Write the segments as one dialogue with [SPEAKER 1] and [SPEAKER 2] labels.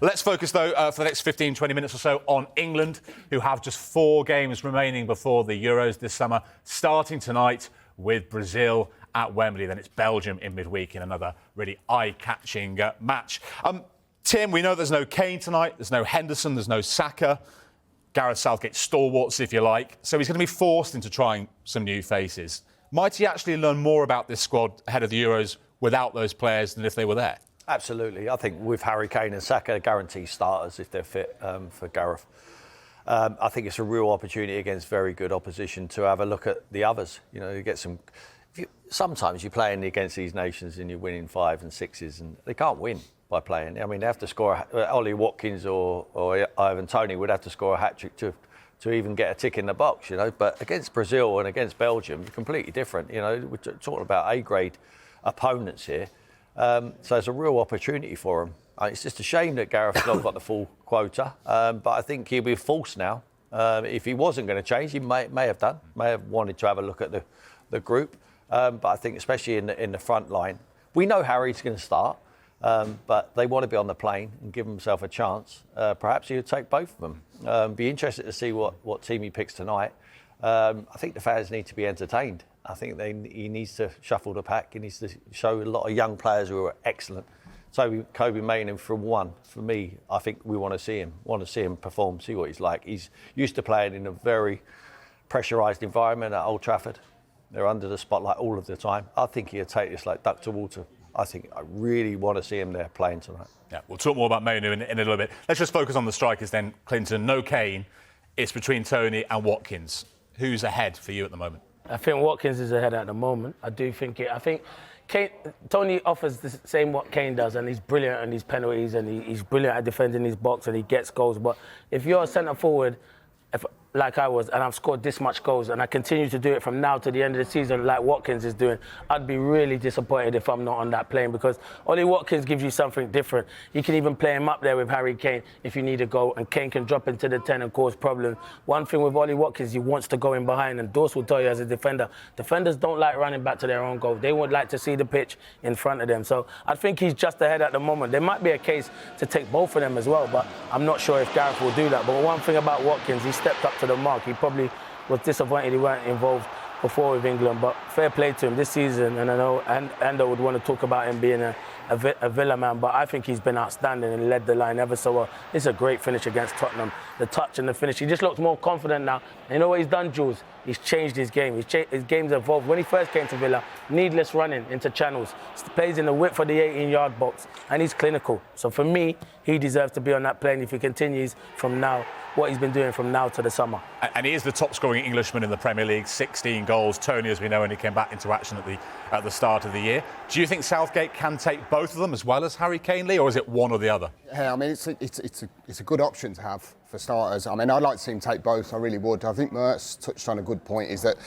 [SPEAKER 1] Let's focus, though, for the next 15, 20 minutes or so on England, who have just 4 games remaining before the Euros this summer, starting tonight with Brazil at Wembley. Then it's Belgium in midweek in another really eye-catching match. Tim, we know there's no Kane tonight, there's no Henderson, there's no Saka. Gareth Southgate stalwarts, if you like. So he's going to be forced into trying some new faces. Might he actually learn more about this squad ahead of the Euros without those players than if they were there?
[SPEAKER 2] Absolutely. I think with Harry Kane and Saka, guarantee starters if they're fit for Gareth. I think it's a real opportunity against very good opposition to have a look at the others. You know, you get some. Sometimes you're playing against these nations and you're winning 5 and 6s, and they can't win by playing. I mean, they have to score. Ollie Watkins or Ivan Toney would have to score a hat trick to even get a tick in the box. You know, but against Brazil and against Belgium, completely different. You know, we're talking about A-grade opponents here. So it's a real opportunity for him. It's just a shame that Gareth's not got the full quota, but I think he'll be forced now. If he wasn't going to change, he may have done, may have wanted to have a look at the group. But I think especially in the front line, we know Harry's going to start, but they want to be on the plane and give himself a chance. Perhaps he'll take both of them. Be interested to see what team he picks tonight. I think the fans need to be entertained. I think he needs to shuffle the pack. He needs to show a lot of young players who are excellent. So Kobbie Mainoo from one. For me, I think we want to see him perform, see what he's like. He's used to playing in a very pressurised environment at Old Trafford. They're under the spotlight all of the time. I think he'll take this like duck to water. I really want to see him there playing tonight. Yeah,
[SPEAKER 1] we'll talk more about Mainoo in a little bit. Let's just focus on the strikers then, Clinton. No Kane. It's between Toney and Watkins. Who's ahead for you at the moment?
[SPEAKER 3] I think Watkins is ahead at the moment. I think Kane, Toney offers the same what Kane does, and he's brilliant on his penalties, and he's brilliant at defending his box, and he gets goals. But if you're a centre forward, like I was, and I've scored this much goals, and I continue to do it from now to the end of the season, like Watkins is doing, I'd be really disappointed if I'm not on that plane, because Ollie Watkins gives you something different. You can even play him up there with Harry Kane if you need a goal, and Kane can drop into the 10 and cause problems. One thing with Ollie Watkins, he wants to go in behind, and Dawson will tell you as a defender, defenders don't like running back to their own goal. They would like to see the pitch in front of them. So I think he's just ahead at the moment. There might be a case to take both of them as well, but I'm not sure if Gareth will do that. But one thing about Watkins, he stepped up to the mark. He probably was disappointed he weren't involved before with England, but fair play to him this season. And I know Ando would want to talk about him being a Villa man, but I think he's been outstanding and led the line ever so well. It's a great finish against Tottenham. The touch and the finish. He just looks more confident now. And you know what he's done, Jules? He's changed his game. His game's evolved. When he first came to Villa, needless running into channels. He plays in the width of the 18-yard box, and he's clinical. So for me, he deserves to be on that plane if he continues from now, what he's been doing from now to the summer.
[SPEAKER 1] And he is the top-scoring Englishman in the Premier League, 16 goals. Toney, as we know, when he came back into action at the start of the year. Do you think Southgate can take both of them as well as Harry Kane, Lee, or is it one or the other?
[SPEAKER 4] Yeah, I mean, it's a good option to have for starters. I mean, I'd like to see him take both. I really would. I think Mertz touched on a good point, is that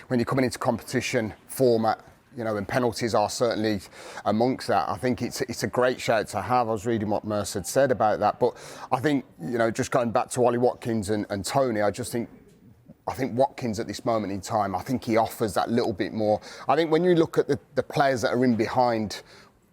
[SPEAKER 4] when you're coming into competition format, you know, and penalties are certainly amongst that. I think it's a great shout to have. I was reading what Merce had said about that, but I think, you know, just going back to Ollie Watkins and Toney, I think Watkins at this moment in time, I think he offers that little bit more. I think when you look at the players that are in behind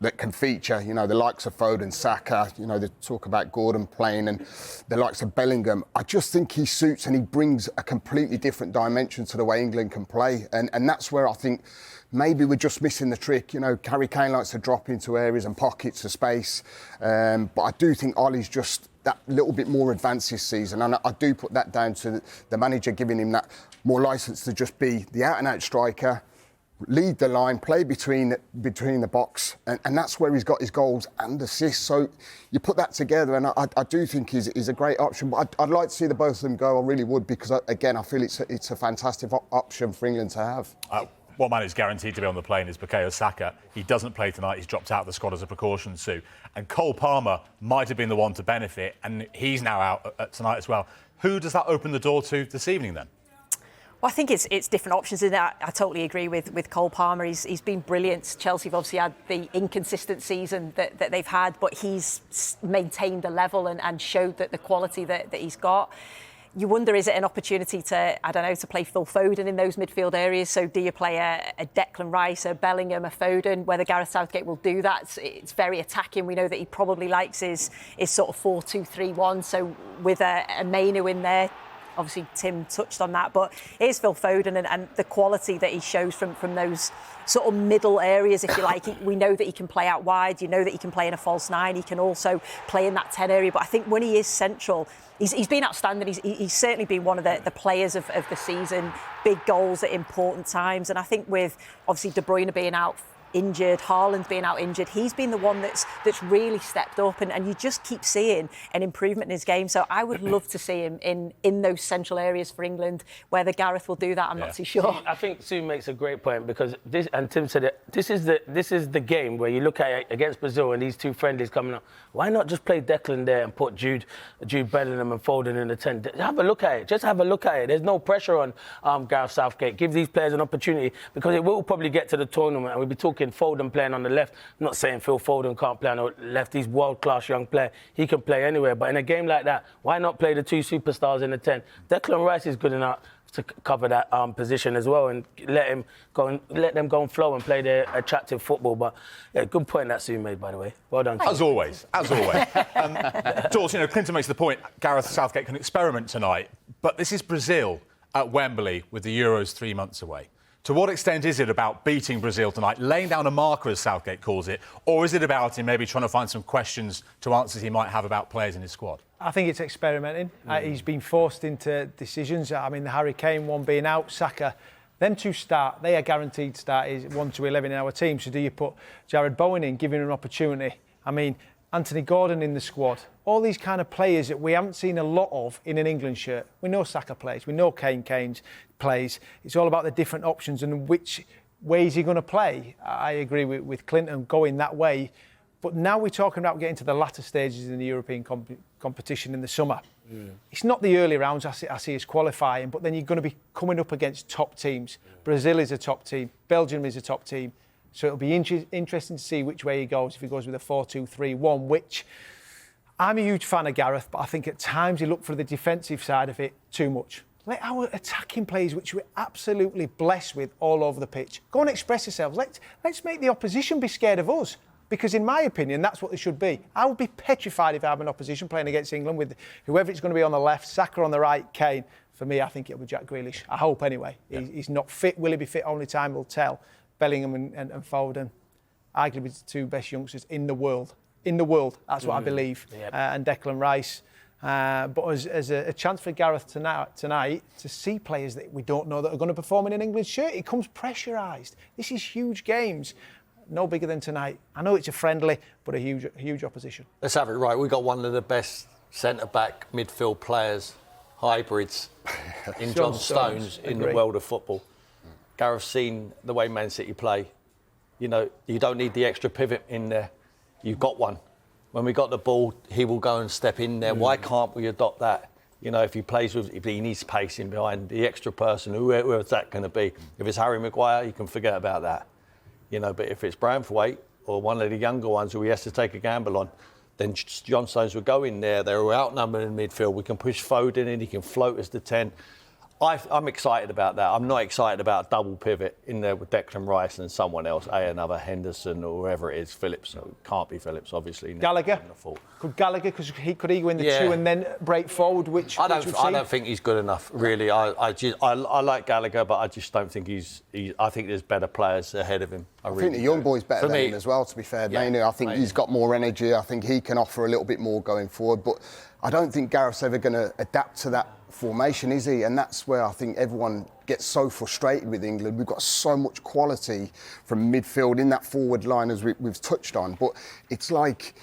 [SPEAKER 4] that can feature, you know, the likes of Foden, Saka, you know, they talk about Gordon playing, and the likes of Bellingham, I just think he suits and he brings a completely different dimension to the way England can play. And that's where I think maybe we're just missing the trick. You know, Harry Kane likes to drop into areas and pockets of space. But I do think Ollie's just that little bit more advanced this season. And I do put that down to the manager giving him that more licence to just be the out-and-out striker, lead the line, play between the box, and that's where he's got his goals and assists. So you put that together, and I do think he's a great option. But I'd like to see the both of them go. I really would, because again, I feel it's a fantastic option for England to have.
[SPEAKER 1] One man who's guaranteed to be on the plane is Bukayo Saka. He doesn't play tonight. He's dropped out of the squad as a precaution, Sue. And Cole Palmer might have been the one to benefit, and he's now out tonight as well. Who does that open the door to this evening then?
[SPEAKER 5] Well, I think it's different options in that. I totally agree with Cole Palmer. He's been brilliant. Chelsea have obviously had the inconsistent season that they've had, but he's maintained the level and showed that the quality that he's got. you wonder, is it an opportunity to, I don't know, to play Phil Foden in those midfield areas? So do you play a Declan Rice, a Bellingham, a Foden? Whether Gareth Southgate will do that, it's very attacking. We know that he probably likes his sort of 4-2-3-1. So with a Mainoo in there, obviously Tim touched on that, but here's Phil Foden and the quality that he shows from those sort of middle areas, if you like. We know that he can play out wide. You know that he can play in a false nine. He can also play in that 10 area. But I think when he is central, he's been outstanding. He's certainly been one of the players of the season. Big goals at important times. And I think with obviously De Bruyne being out injured, Haaland being out injured, he's been the one that's really stepped up, and you just keep seeing an improvement in his game. So I would love to see him in those central areas for England. Whether Gareth will do that, I'm not too sure.
[SPEAKER 3] I think Sue makes a great point, because this, and Tim said it, this is the game where you look at it against Brazil and these two friendlies coming up. Why not just play Declan there and put Jude Bellingham and Foden in the 10? Have a look at it. Just have a look at it. There's no pressure on Gareth Southgate. Give these players an opportunity, because it will probably get to the tournament and we'll be talking Foden playing on the left. I'm not saying Phil Foden can't play on the left. He's world-class young player. He can play anywhere. But in a game like that, why not play the two superstars in the 10? Declan Rice is good enough to cover that position as well, and let them go and flow and play their attractive football. But yeah, good point that Sue made, by the way. Well done.
[SPEAKER 1] As always. George, Clinton makes the point, Gareth Southgate can experiment tonight, but this is Brazil at Wembley with the Euros 3 months away. To what extent is it about beating Brazil tonight, laying down a marker, as Southgate calls it, or is it about him maybe trying to find some questions to answers he might have about players in his squad?
[SPEAKER 6] I think it's experimenting. He's been forced into decisions. I mean, the Harry Kane one being out, Saka, them two start. They are guaranteed start is 1 to 11 in our team. So do you put Jared Bowen in, giving him an opportunity? I mean, Anthony Gordon in the squad. All these kind of players that we haven't seen a lot of in an England shirt. We know Saka plays. We know Kane plays. It's all about the different options and which way is he going to play. I agree with Clinton going that way. But now we're talking about getting to the latter stages in the European competition in the summer. It's not the early rounds I see as qualifying, but then you're going to be coming up against top teams. Brazil is a top team. Belgium is a top team. So it'll be interesting to see which way he goes, if he goes with a 4-2-3-1, which I'm a huge fan of Gareth, but I think at times he looked for the defensive side of it too much. Let our attacking players, which we're absolutely blessed with all over the pitch, go and express yourselves. Let's make the opposition be scared of us. Because in my opinion, that's what they should be. I would be petrified if I have an opposition playing against England with whoever it's going to be on the left, Saka on the right, Kane. For me, I think it'll be Jack Grealish. I hope anyway. Yeah. He's not fit. Will he be fit? Only time will tell. Bellingham and Foden, arguably the two best youngsters in the world. In the world, that's what I believe. Yep. And Declan Rice. But as a chance for Gareth tonight to see players that we don't know that are going to perform in an England shirt, it comes pressurised. This is huge games. No bigger than tonight. I know it's a friendly, but a huge opposition.
[SPEAKER 2] Let's have it right. We've got one of the best centre-back midfield players, hybrids, in John Stones in the world of football. Gareth's seen the way Man City play. You know, you don't need the extra pivot in there. You've got one. When we got the ball, he will go and step in there. Why can't we adopt that? You know, if he needs pace in behind the extra person, whoever's that going to be. If it's Harry Maguire, you can forget about that. You know, but if it's Branthwaite or one of the younger ones who he has to take a gamble on, then John Stones will go in there. They're outnumbered in midfield. We can push Foden in. He can float as the 10. I'm excited about that. I'm not excited about a double pivot in there with Declan Rice and someone else, another Henderson or whoever it is. Phillips. No, it can't be Phillips, obviously.
[SPEAKER 6] Gallagher. Could Gallagher, because he could go in the 2 and then break forward, I
[SPEAKER 2] don't think he's good enough, really. I like Gallagher, but I just don't think I think there's better players ahead of him.
[SPEAKER 4] I think the young boy's better than him as well, to be fair. Mainoo, I think he's got more energy. I think he can offer a little bit more going forward. But I don't think Gareth's ever going to adapt to that formation, is he? And that's where I think everyone gets so frustrated with England. We've got so much quality from midfield in that forward line, as we've touched on. But it's like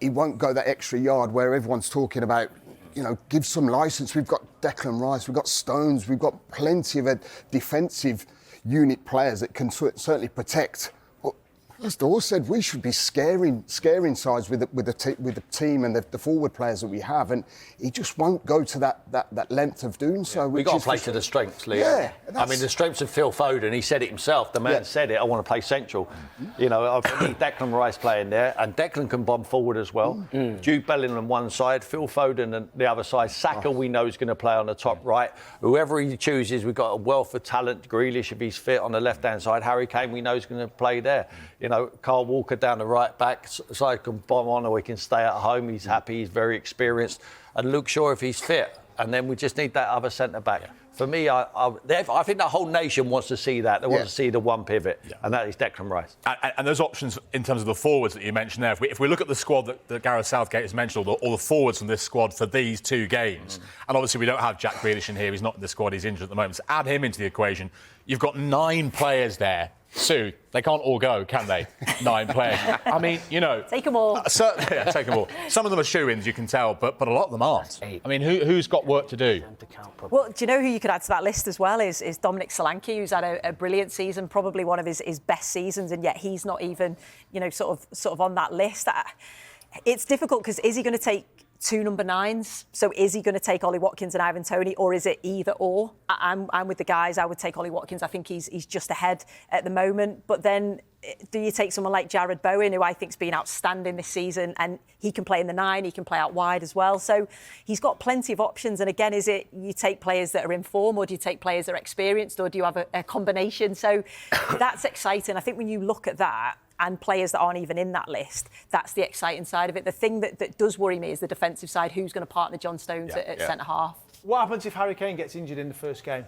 [SPEAKER 4] he won't go that extra yard where everyone's talking about, you know, give some licence. We've got Declan Rice, we've got Stones, we've got plenty of defensive unit players that can certainly protect. But As Dawes said, we should be scaring sides with the team and the forward players that we have, and he just won't go to that length of doing so.
[SPEAKER 2] We've got to play to the strengths, Leo.
[SPEAKER 4] Yeah,
[SPEAKER 2] I mean, the strengths of Phil Foden. He said it himself. The man said it. I want to play central. You know, I need Declan Rice playing there, and Declan can bomb forward as well. Jude Bellingham one side, Phil Foden on the other side. Saka we know is going to play on the top right. Whoever he chooses, we've got a wealth of talent. Grealish, if he's fit, on the left-hand side. Harry Kane we know is going to play there. You know, Carl Walker down the right back side can bomb on, or he can stay at home. He's happy, he's very experienced. And Luke Shaw if he's fit. And then we just need that other centre back. For me, I think the whole nation wants to see that. They want to see the one pivot, and that is Declan Rice.
[SPEAKER 1] And those options in terms of the forwards that you mentioned there, if we look at the squad that Gareth Southgate has mentioned, all the forwards from this squad for these 2 games, and obviously we don't have Jack Grealish in here, he's not in the squad, he's injured at the moment, so add him into the equation, you've got 9 players there. Sue, they can't all go, can they? 9 players. I mean, you know...
[SPEAKER 5] Take them all.
[SPEAKER 1] Take them all. Some of them are shoo-ins, you can tell, but a lot of them aren't. I mean, who's got work to do?
[SPEAKER 5] Well, do you know who you could add to that list as well is Dominic Solanke, who's had a brilliant season, probably one of his best seasons, and yet he's not even, you know, sort of on that list. It's difficult because is he going to take 2 number 9s? So is he going to take Ollie Watkins and Ivan Toney, or is it either or? I'm with the guys. I would take Ollie Watkins. I think he's just ahead at the moment. But then do you take someone like Jared Bowen, who I think's been outstanding this season, and he can play in the 9, he can play out wide as well. So he's got plenty of options. And again, is it you take players that are in form, or do you take players that are experienced, or do you have a combination? So that's exciting. I think when you look at that, and players that aren't even in that list, that's the exciting side of it. The thing that does worry me is the defensive side. Who's going to partner John Stones at centre-half?
[SPEAKER 6] What happens if Harry Kane gets injured in the first game?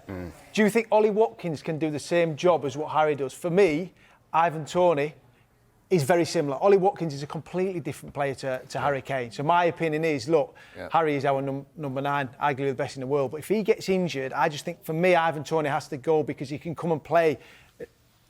[SPEAKER 6] Do you think Ollie Watkins can do the same job as what Harry does? For me, Ivan Toney is very similar. Ollie Watkins is a completely different player to Harry Kane. So my opinion is, look, Harry is our number 9, arguably the best in the world. But if he gets injured, I just think, for me, Ivan Toney has to go, because he can come and play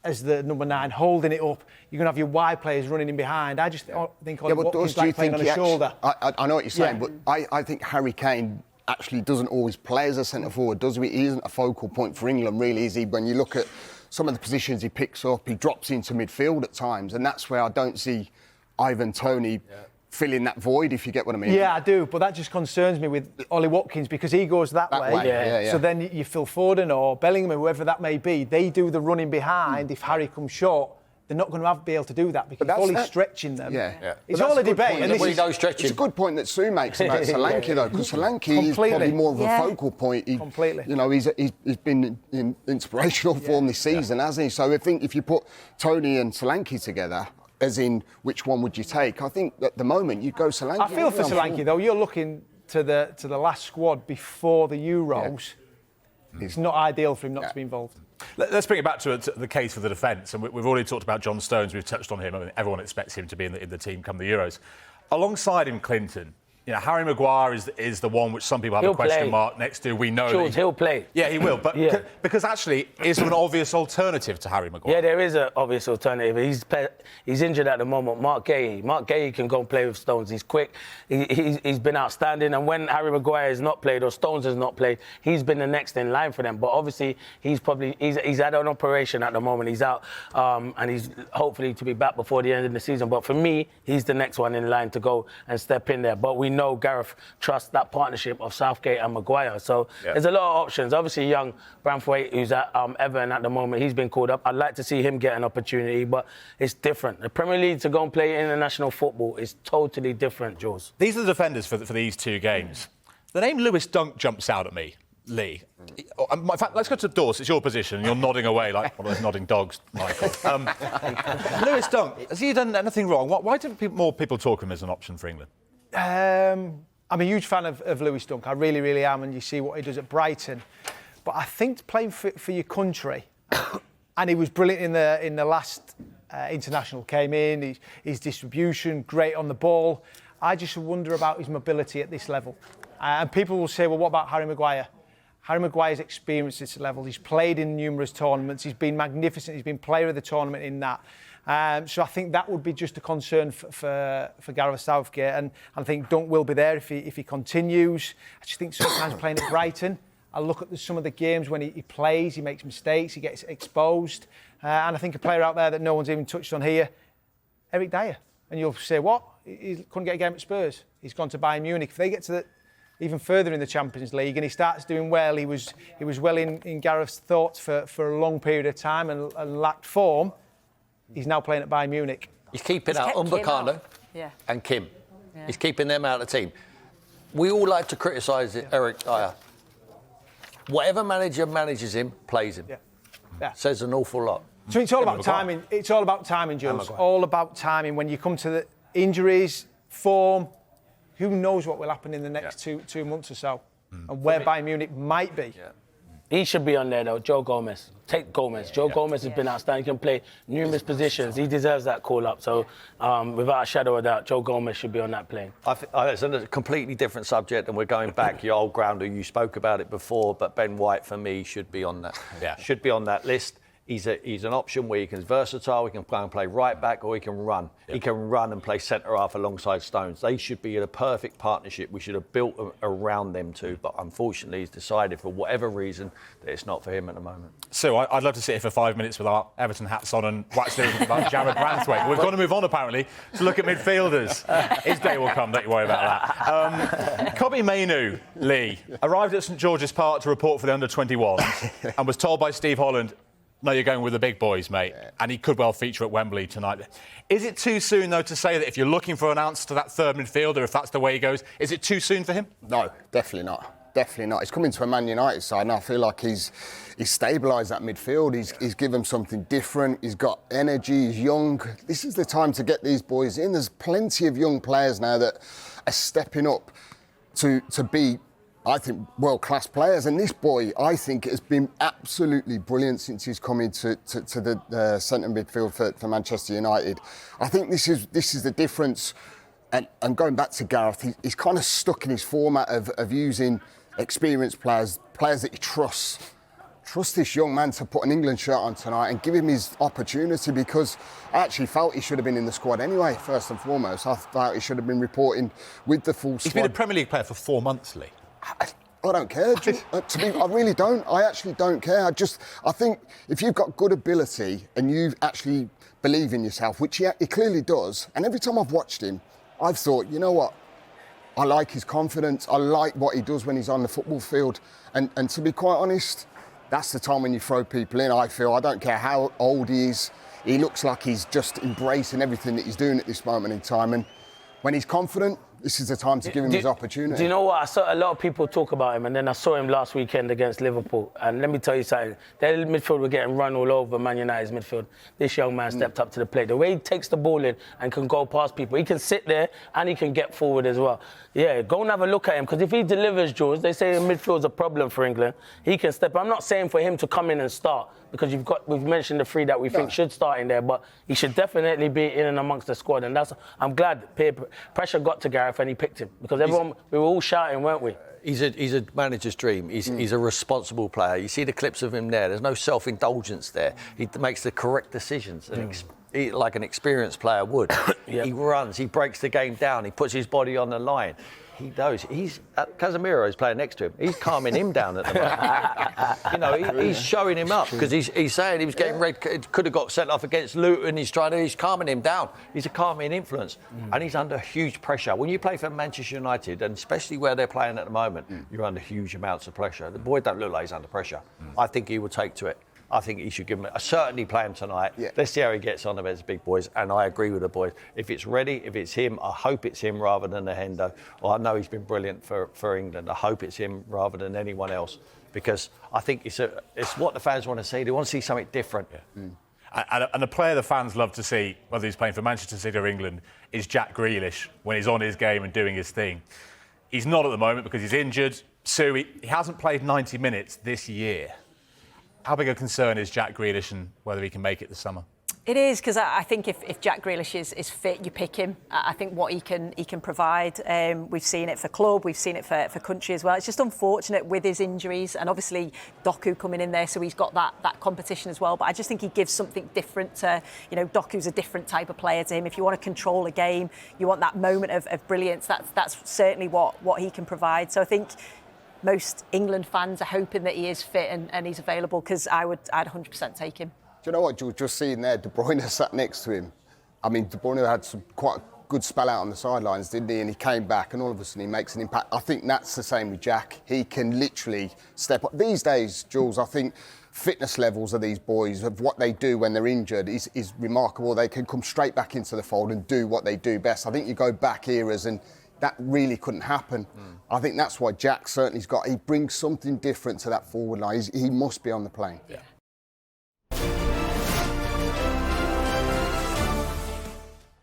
[SPEAKER 6] as the number 9, holding it up. You're going to have your wide players running in behind. I just think Ollie Watkins like playing on the shoulder.
[SPEAKER 4] I know what you're saying, but I think Harry Kane actually doesn't always play as a centre-forward, does he? He isn't a focal point for England, really, is he? When you look at some of the positions he picks up, he drops into midfield at times, and that's where I don't see Ivan Toney filling that void, if you get what I mean.
[SPEAKER 6] Yeah, I do, but that just concerns me with Ollie Watkins, because he goes that way. So then you Phil Foden or Bellingham, whoever that may be, they do the running behind. If Harry comes short, they're not going to be able to do that, because Ollie's stretching them. It's all a debate.
[SPEAKER 2] And
[SPEAKER 4] it's a good point that Sue makes about Solanke, though, because Solanke is probably more of a focal point.
[SPEAKER 6] Completely.
[SPEAKER 4] You know, he's been in inspirational form this season, hasn't he? So I think if you put Toney and Solanke together, as in which one would you take, I think at the moment you'd go Solanke.
[SPEAKER 6] I feel for Solanke, though. You're looking to the last squad before the Euros. It's not ideal for him not to be involved.
[SPEAKER 1] Let's bring it back to the case for the defence. And we've already talked about John Stones. We've touched on him. I mean, everyone expects him to be in the team come the Euros. Alongside him, Clinton, you know, Harry Maguire is the one which some people have a question mark next to. We know
[SPEAKER 3] George, he'll play.
[SPEAKER 1] Yeah, he will. But because actually, is there an obvious alternative to Harry Maguire?
[SPEAKER 3] Yeah, there is an obvious alternative. He's injured at the moment. Mark Gay can go and play with Stones. He's quick. He's been outstanding. And when Harry Maguire has not played or Stones has not played, he's been the next in line for them. But obviously, he's had an operation at the moment. He's out, and he's hopefully to be back before the end of the season. But for me, he's the next one in line to go and step in there. But we know Gareth trusts that partnership of Southgate and Maguire. So there's a lot of options. Obviously, young Branthwaite, who's at Everton at the moment, he's been called up. I'd like to see him get an opportunity, but it's different. The Premier League to go and play international football is totally different, Jules.
[SPEAKER 1] These are the defenders for these 2 games. The name Lewis Dunk jumps out at me, Lee. In fact, let's go to Dawes. It's your position. You're nodding away like one of those nodding dogs, Michael. Lewis Dunk, has he done anything wrong? Why don't more people talk of him as an option for England?
[SPEAKER 6] I'm a huge fan of Lewis Dunk. I really, really am, and you see what he does at Brighton. But I think playing for your country, and he was brilliant in the last international. Came in, his distribution, great on the ball. I just wonder about his mobility at this level. And people will say, well, what about Harry Maguire? Harry Maguire's experienced at this level. He's played in numerous tournaments. He's been magnificent. He's been player of the tournament in that. So I think that would be just a concern for Gareth Southgate, and I think Dunk will be there if he continues. I just think sometimes playing at Brighton, I look at some of the games when he plays, he makes mistakes, he gets exposed, and I think a player out there that no one's even touched on here, Eric Dyer. And you'll say, what? He couldn't get a game at Spurs. He's gone to Bayern Munich. If they get to even further in the Champions League and he starts doing well, he was well in Gareth's thoughts for a long period of time and lacked form. He's now playing at Bayern Munich.
[SPEAKER 2] He's keeping out Umbacano and Kim. Yeah. He's keeping them out of the team. We all like to criticise Eric Dyer. Whatever manager manages him, plays him. Yeah. Says an awful lot.
[SPEAKER 6] So it's all about timing. It's all about timing, Jules. All about timing. When you come to the injuries, form, who knows what will happen in the next two months or so, and where Bayern Munich might be. Yeah.
[SPEAKER 3] He should be on there, though, Joe Gomez. Take Gomez. Joe Gomez has been outstanding. He can play numerous positions. He deserves that call-up. So, without a shadow of doubt, Joe Gomez should be on that plane.
[SPEAKER 2] It's a completely different subject, and we're going back. Your old grounder, you spoke about it before, but Ben White, for me, should be on that. Should be on that list. He's an option where he can versatile. He can play right back, or he can run. He can run and play centre half alongside Stones. They should be in a perfect partnership. We should have built around them two, but unfortunately, he's decided for whatever reason that it's not for him at the moment.
[SPEAKER 1] So I'd love to sit here for 5 minutes with our Everton hats on and wax lyrical about Jared Branthwaite. We've got to move on, apparently, to look at midfielders. His day will come, don't you worry about that. Kobbie Mainoo, Lee, arrived at St George's Park to report for the under-21s and was told by Steve Holland, no, you're going with the big boys, mate. Yeah. And he could well feature at Wembley tonight. Is it too soon, though, to say that if you're looking for an answer to that third midfielder, if that's the way he goes, is it too soon for him?
[SPEAKER 4] No, definitely not. Definitely not. He's coming to a Man United side, and I feel like he's stabilised that midfield. He's given them something different. He's got energy. He's young. This is the time to get these boys in. There's plenty of young players now that are stepping up to be, I think, world-class players. And this boy, I think, has been absolutely brilliant since he's come into the centre midfield for Manchester United. I think this is the difference. And going back to Gareth, he's kind of stuck in his format of using experienced players that he trusts. Trust this young man to put an England shirt on tonight and give him his opportunity, because I actually felt he should have been in the squad anyway, first and foremost. I thought he should have been reporting with the full squad.
[SPEAKER 1] He's been a Premier League player for 4 months, Lee.
[SPEAKER 4] I don't care. I really don't. I actually don't care. I think if you've got good ability and you actually believe in yourself, which he clearly does, and every time I've watched him, I've thought, you know what? I like his confidence. I like what he does when he's on the football field. And to be quite honest, that's the time when you throw people in, I feel. I don't care how old he is. He looks like he's just embracing everything that he's doing at this moment in time. And when he's confident, this is the time to give him his opportunity.
[SPEAKER 3] Do you know what? I saw a lot of people talk about him, and then I saw him last weekend against Liverpool. And let me tell you something. Their midfield were getting run all over Man United's midfield. This young man stepped up to the plate. The way he takes the ball in and can go past people, he can sit there and he can get forward as well. Yeah, go and have a look at him, because if he delivers, Jules, they say midfield's a problem for England. He can step. I'm not saying for him to come in and start, because we've mentioned the three that we think should start in there, but he should definitely be in and amongst the squad. And I'm glad peer pressure got to Gareth and he picked him, because we were all shouting, weren't we?
[SPEAKER 2] He's a manager's dream. He's a responsible player. You see the clips of him there. There's no self-indulgence there. He makes the correct decisions, like an experienced player would. He runs. He breaks the game down. He puts his body on the line. He knows. Casemiro is playing next to him. He's calming him down at the moment. He's showing him up, because he's saying he was getting red. Could have got sent off against Luton. He's calming him down. He's a calming influence, and he's under huge pressure. When you play for Manchester United, and especially where they're playing at the moment, you're under huge amounts of pressure. The boy don't look like he's under pressure. I think he will take to it. I think he should give him certainly play him tonight. Yeah. Let's see how he gets on against big boys. And I agree with the boys. If it's ready, if it's him, I hope it's him rather than the Hendo. Well, I know he's been brilliant for England. I hope it's him rather than anyone else, because I think it's what the fans want to see. They want to see something different. Yeah.
[SPEAKER 1] And a player the fans love to see, whether he's playing for Manchester City or England, is Jack Grealish, when he's on his game and doing his thing. He's not at the moment because he's injured. So he hasn't played 90 minutes this year. How big a concern is Jack Grealish and whether he can make it this summer?
[SPEAKER 5] It is, because I think if Jack Grealish is fit, you pick him. I think what he can provide. We've seen it for club, we've seen it for country as well. It's just unfortunate with his injuries, and obviously Doku coming in there, so he's got that competition as well. But I just think he gives something different to, Doku's a different type of player to him. If you want to control a game, you want that moment of brilliance, that's certainly what he can provide. So I think most England fans are hoping that he is fit and he's available, because I'd 100% take him.
[SPEAKER 4] Do you know what, George? Just seeing there, De Bruyne sat next to him. I mean, De Bruyne had some quite a good spell out on the sidelines, didn't he? And he came back, and all of a sudden he makes an impact. I think that's the same with Jack. He can literally step up. These days, Jules, I think fitness levels of these boys, of what they do when they're injured, is remarkable. They can come straight back into the fold and do what they do best. I think you go back eras and that really couldn't happen. I think that's why Jack certainly's got, he brings something different to that forward line. He must be on the plane.
[SPEAKER 3] Yeah.